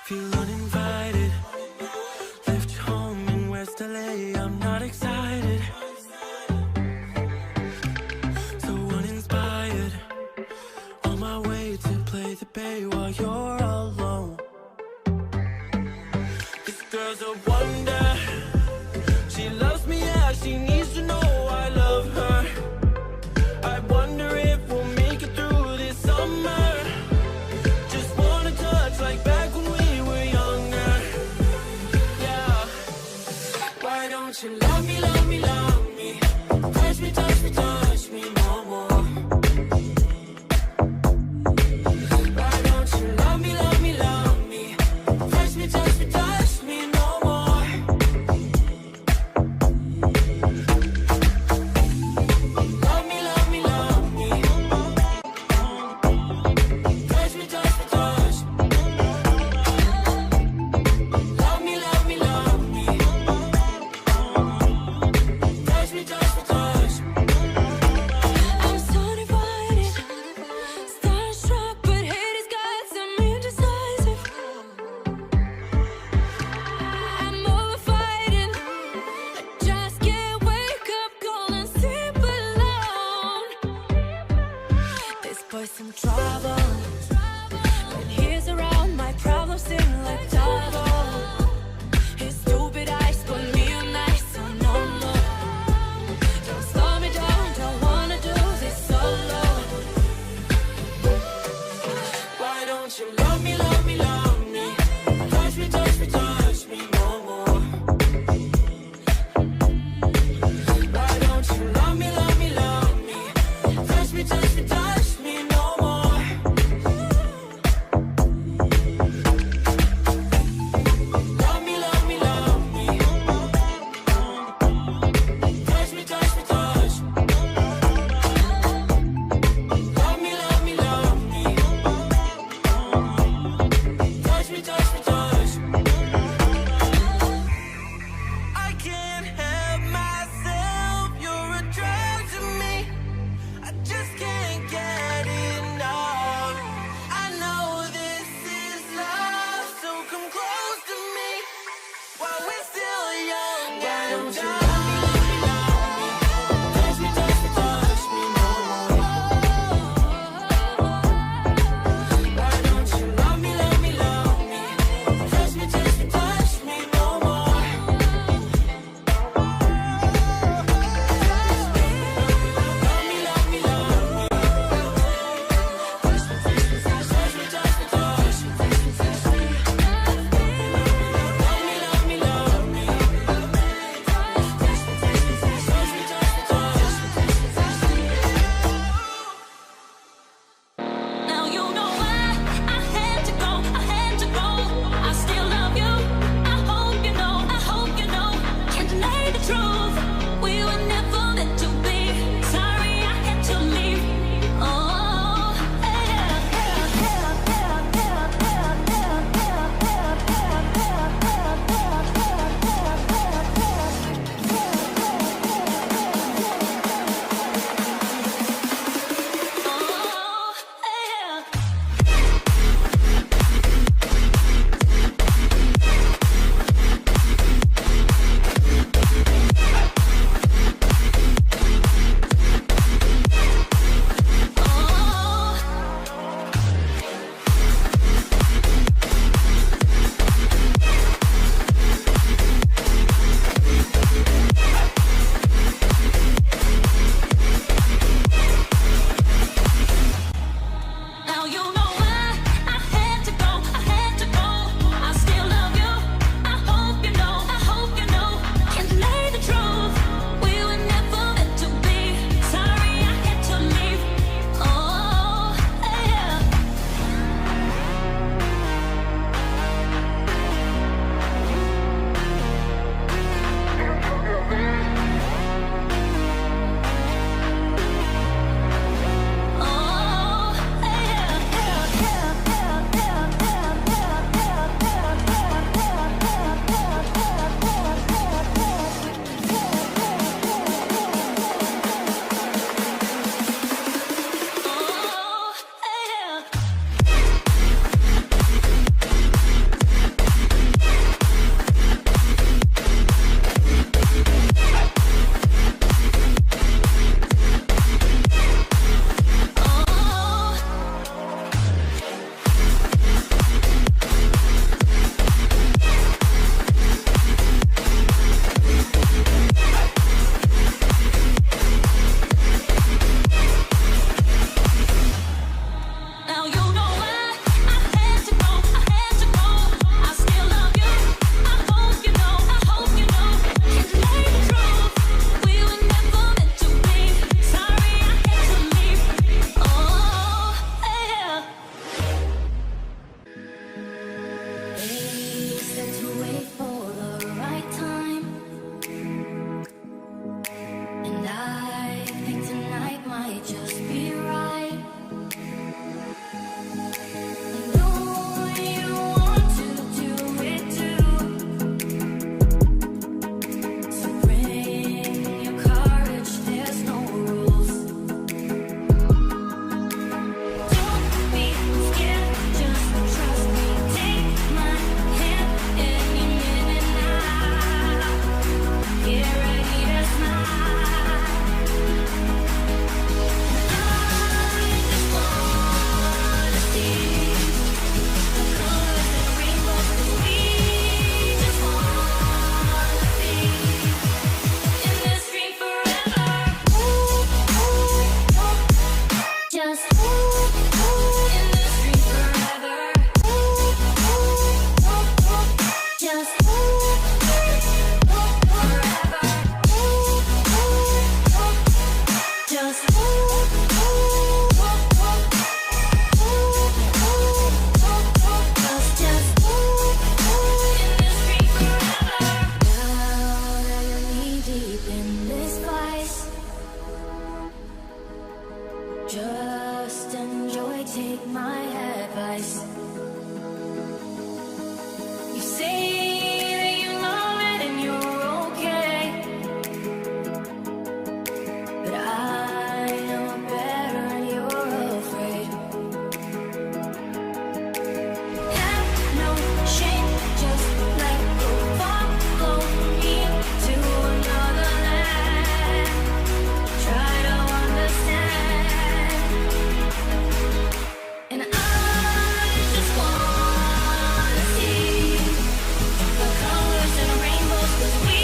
Feel uninvited. Left you home in West LA. I'm not excited. So uninspired. On my way to play the bay while you're alone. This girl's a wonder. She loves me, yeah, she needs to know I love her. I wonder if we'll make it through this summer. Just wanna touch like back when we were younger. Yeah. Why don't you love me, love me, love me? Touch me, touch me, touch me no more. Why don't you love me, love me, love me? Touch me, touch me, touch me no more. Love me, love me, love me. Touch me, touch me, touch me. Love me, love me, love me. Touch me, touch me, touch me. I'm so divided, starstruck, but hate has got some indecisive. I'm over fighting, I just can't wake up cold and sleep alone. This boy's some trouble. When he's around, my problems seem like double. His stupid eyes put me on ice, so no more. Don't slow me down, don't wanna do this solo. Why don't you love me, love me, love me? Touch me, touch me, touch me no more. Why don't you love me, love me, love me? Touch me, touch me, touch me no more. Love me, love me, love me. Touch me, touch me, touch me. Love me, love me, love me. Touch me, touch me, touch me. place. You say that you love it and you're okay, but I know better and you're afraid. Have no shame, just let go, follow me to another land. Try to understand, and I just wanna see the colors and rainbows, 'cause we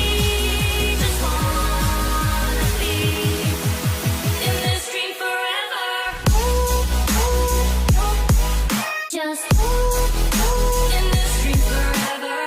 just wanna be in this dream forever. Just in this dream forever.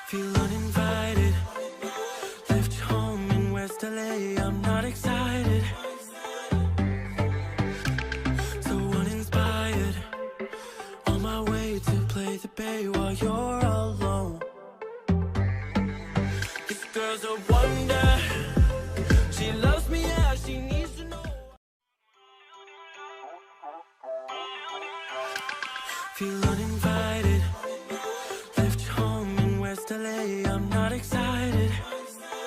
Feel uninvited. Left home in West LA. I'm not excited. So uninspired. On my way to play the bay while you're alone. This girl's a wonder. She loves me, yeah, she needs to know. Feel uninvited.